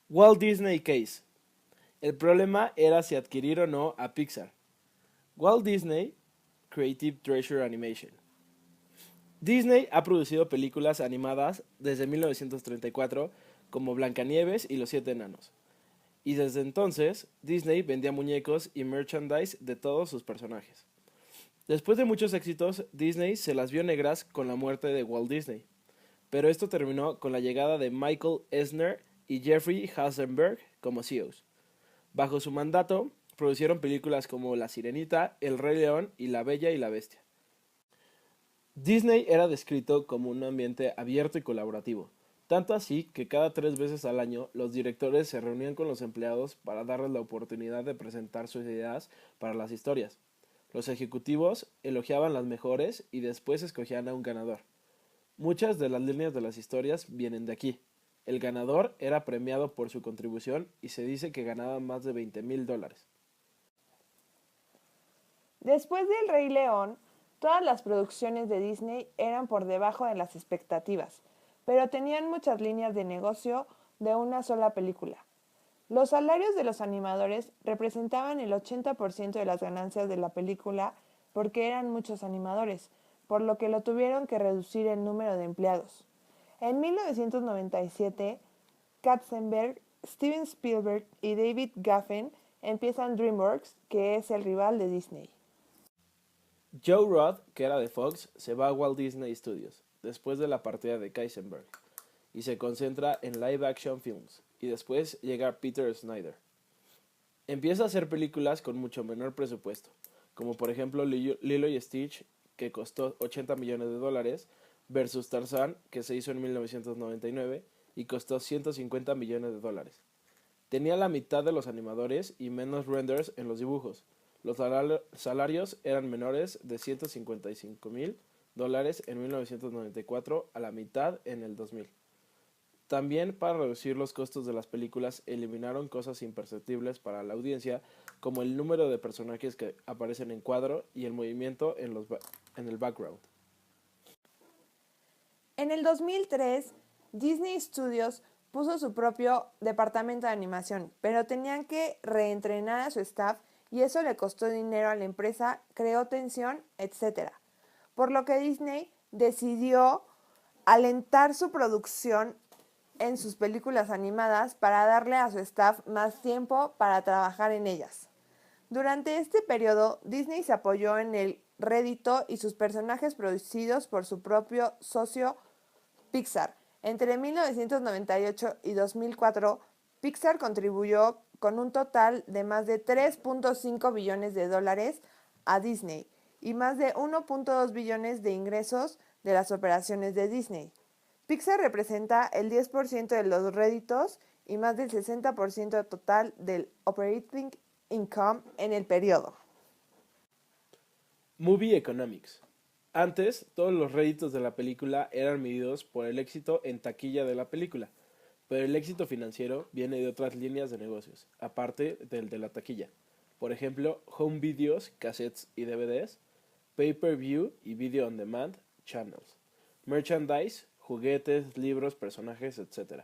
Walt Disney Case. El problema era si adquirir o no a Pixar. Walt Disney Creative Treasure Animation. Disney ha producido películas animadas desde 1934 como Blancanieves y los Siete Enanos. Y desde entonces, Disney vendía muñecos y merchandise de todos sus personajes. Después de muchos éxitos, Disney se las vio negras con la muerte de Walt Disney. Pero esto terminó con la llegada de Michael Eisner y Jeffrey Hasenberg como CEOs. Bajo su mandato, produjeron películas como La Sirenita, El Rey León y La Bella y la Bestia. Disney era descrito como un ambiente abierto y colaborativo, tanto así que cada 3 veces al año los directores se reunían con los empleados para darles la oportunidad de presentar sus ideas para las historias. Los ejecutivos elogiaban las mejores y después escogían a un ganador. Muchas de las líneas de las historias vienen de aquí. El ganador era premiado por su contribución y se dice que ganaba más de $20,000. Después del Rey León, todas las producciones de Disney eran por debajo de las expectativas, pero tenían muchas líneas de negocio de una sola película. Los salarios de los animadores representaban el 80% de las ganancias de la película porque eran muchos animadores, por lo que lo tuvieron que reducir el número de empleados. En 1997, Katzenberg, Steven Spielberg y David Geffen empiezan DreamWorks, que es el rival de Disney. Joe Roth, que era de Fox, se va a Walt Disney Studios después de la partida de Katzenberg y se concentra en live action films, y después llega Peter Snyder. Empieza a hacer películas con mucho menor presupuesto, como por ejemplo Lilo y Stitch, que costó $80 millones, versus Tarzan, que se hizo en 1999 y costó $150 millones. Tenía la mitad de los animadores y menos renders en los dibujos. Los salarios eran menores de $155,000 en 1994 a la mitad en el 2000. También, para reducir los costos de las películas, eliminaron cosas imperceptibles para la audiencia, como el número de personajes que aparecen en cuadro y el movimiento en el background. En el 2003, Disney Studios puso su propio departamento de animación, pero tenían que reentrenar a su staff y eso le costó dinero a la empresa, creó tensión, etc. Por lo que Disney decidió alentar su producción en sus películas animadas para darle a su staff más tiempo para trabajar en ellas. Durante este periodo, Disney se apoyó en el rédito y sus personajes producidos por su propio socio Pixar. Entre 1998 y 2004, Pixar contribuyó con un total de más de $3.5 billones a Disney y más de 1.2 billones de ingresos de las operaciones de Disney. Pixar representa el 10% de los réditos y más del 60% total del operating income en el periodo. Movie Economics. Antes, todos los réditos de la película eran medidos por el éxito en taquilla de la película, pero el éxito financiero viene de otras líneas de negocios, aparte del de la taquilla. Por ejemplo, home videos, cassettes y DVDs, pay-per-view y video on demand channels, merchandise, juguetes, libros, personajes, etc.,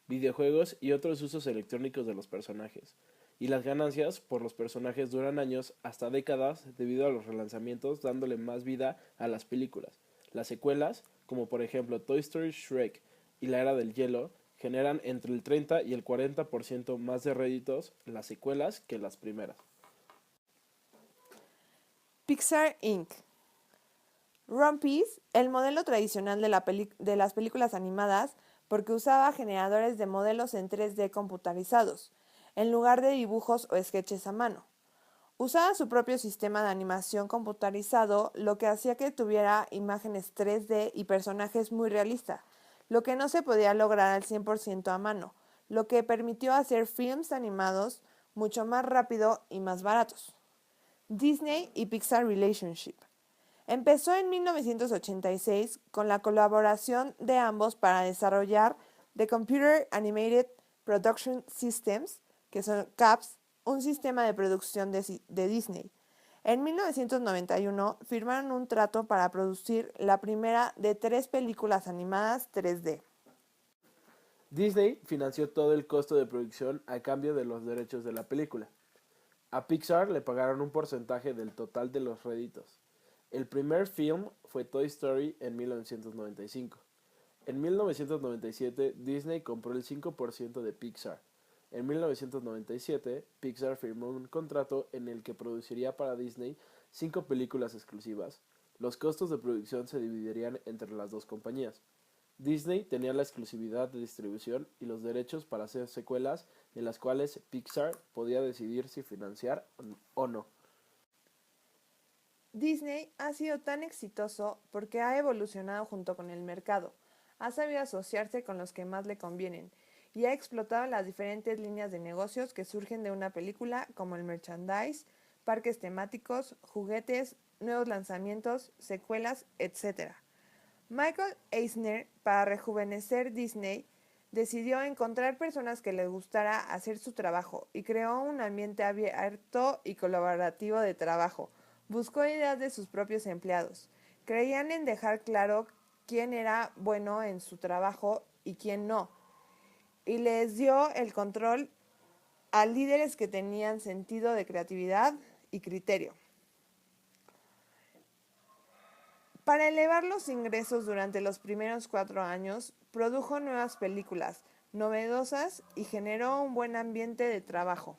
videojuegos y otros usos electrónicos de los personajes. Y las ganancias por los personajes duran años hasta décadas debido a los relanzamientos dándole más vida a las películas. Las secuelas, como por ejemplo Toy Story, Shrek y La Era del Hielo, generan entre el 30 y el 40% más de réditos las secuelas que las primeras. Pixar Inc. Rumpis, el modelo tradicional de las películas animadas, porque usaba generadores de modelos en 3D computarizados, en lugar de dibujos o sketches a mano. Usaba su propio sistema de animación computarizado, lo que hacía que tuviera imágenes 3D y personajes muy realistas, lo que no se podía lograr al 100% a mano, lo que permitió hacer films animados mucho más rápido y más baratos. Disney y Pixar Relationship. Empezó en 1986 con la colaboración de ambos para desarrollar The Computer Animated Production Systems, que son CAPS, un sistema de producción de Disney. En 1991 firmaron un trato para producir la primera de 3 películas animadas 3D. Disney financió todo el costo de producción a cambio de los derechos de la película. A Pixar le pagaron un porcentaje del total de los réditos. El primer film fue Toy Story en 1995. En 1997, Disney compró el 5% de Pixar. En 1997, Pixar firmó un contrato en el que produciría para Disney 5 películas exclusivas. Los costos de producción se dividirían entre las dos compañías. Disney tenía la exclusividad de distribución y los derechos para hacer secuelas en las cuales Pixar podía decidir si financiar o no. Disney ha sido tan exitoso porque ha evolucionado junto con el mercado, ha sabido asociarse con los que más le convienen y ha explotado las diferentes líneas de negocios que surgen de una película como el merchandise, parques temáticos, juguetes, nuevos lanzamientos, secuelas, etc. Michael Eisner, para rejuvenecer Disney, decidió encontrar personas que les gustara hacer su trabajo y creó un ambiente abierto y colaborativo de trabajo. Buscó ideas de sus propios empleados. Creían en dejar claro quién era bueno en su trabajo y quién no. Y les dio el control a líderes que tenían sentido de creatividad y criterio. Para elevar los ingresos durante los primeros 4 años, produjo nuevas películas, novedosas y generó un buen ambiente de trabajo.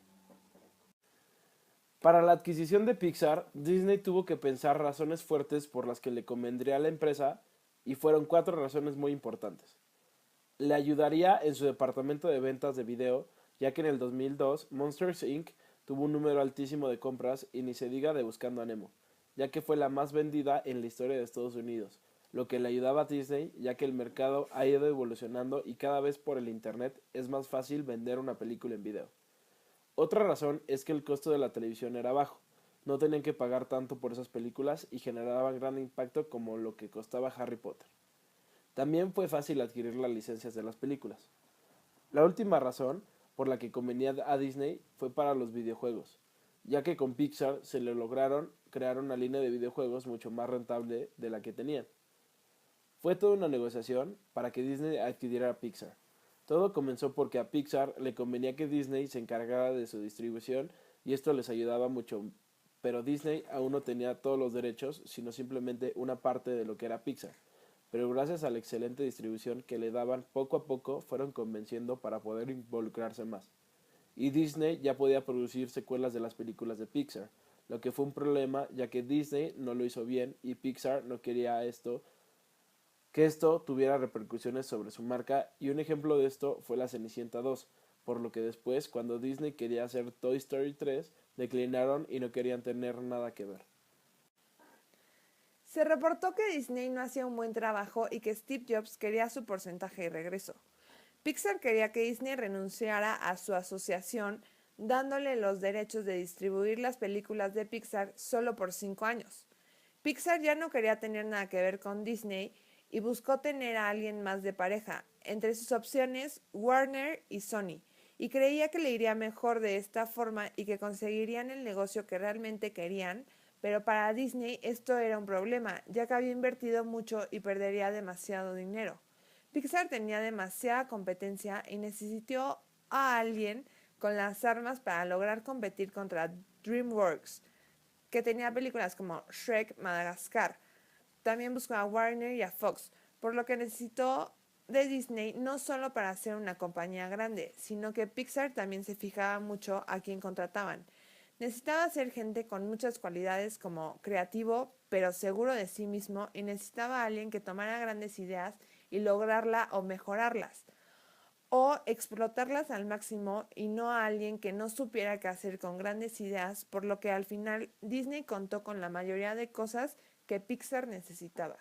Para la adquisición de Pixar, Disney tuvo que pensar razones fuertes por las que le convendría a la empresa y fueron 4 razones muy importantes. Le ayudaría en su departamento de ventas de video, ya que en el 2002 Monsters Inc. tuvo un número altísimo de compras y ni se diga de Buscando a Nemo, ya que fue la más vendida en la historia de Estados Unidos, lo que le ayudaba a Disney ya que el mercado ha ido evolucionando y cada vez por el internet es más fácil vender una película en video. Otra razón es que el costo de la televisión era bajo, no tenían que pagar tanto por esas películas y generaban gran impacto como lo que costaba Harry Potter. También fue fácil adquirir las licencias de las películas. La última razón por la que convenía a Disney fue para los videojuegos, ya que con Pixar se le lograron crear una línea de videojuegos mucho más rentable de la que tenían. Fue toda una negociación para que Disney adquiriera a Pixar. Todo comenzó porque a Pixar le convenía que Disney se encargara de su distribución y esto les ayudaba mucho, pero Disney aún no tenía todos los derechos, sino simplemente una parte de lo que era Pixar. Pero gracias a la excelente distribución que le daban, poco a poco fueron convenciendo para poder involucrarse más. Y Disney ya podía producir secuelas de las películas de Pixar, lo que fue un problema ya que Disney no lo hizo bien y Pixar no quería que esto tuviera repercusiones sobre su marca y un ejemplo de esto fue La Cenicienta 2, por lo que después cuando Disney quería hacer Toy Story 3 declinaron y no querían tener nada que ver. Se reportó que Disney no hacía un buen trabajo y que Steve Jobs quería su porcentaje de regreso. Pixar quería que Disney renunciara a su asociación, dándole los derechos de distribuir las películas de Pixar solo por 5 años. Pixar ya no quería tener nada que ver con Disney y buscó tener a alguien más de pareja, entre sus opciones Warner y Sony, y creía que le iría mejor de esta forma y que conseguirían el negocio que realmente querían, pero para Disney esto era un problema, ya que había invertido mucho y perdería demasiado dinero. Pixar tenía demasiada competencia y necesitó a alguien con las armas para lograr competir contra DreamWorks, que tenía películas como Shrek, Madagascar. También buscó a Warner y a Fox, por lo que necesitó de Disney no solo para ser una compañía grande, sino que Pixar también se fijaba mucho a quién contrataban. Necesitaba ser gente con muchas cualidades como creativo, pero seguro de sí mismo, y necesitaba a alguien que tomara grandes ideas y lograrla o mejorarlas, o explotarlas al máximo y no a alguien que no supiera qué hacer con grandes ideas, por lo que al final Disney contó con la mayoría de cosas que Pixar necesitaba.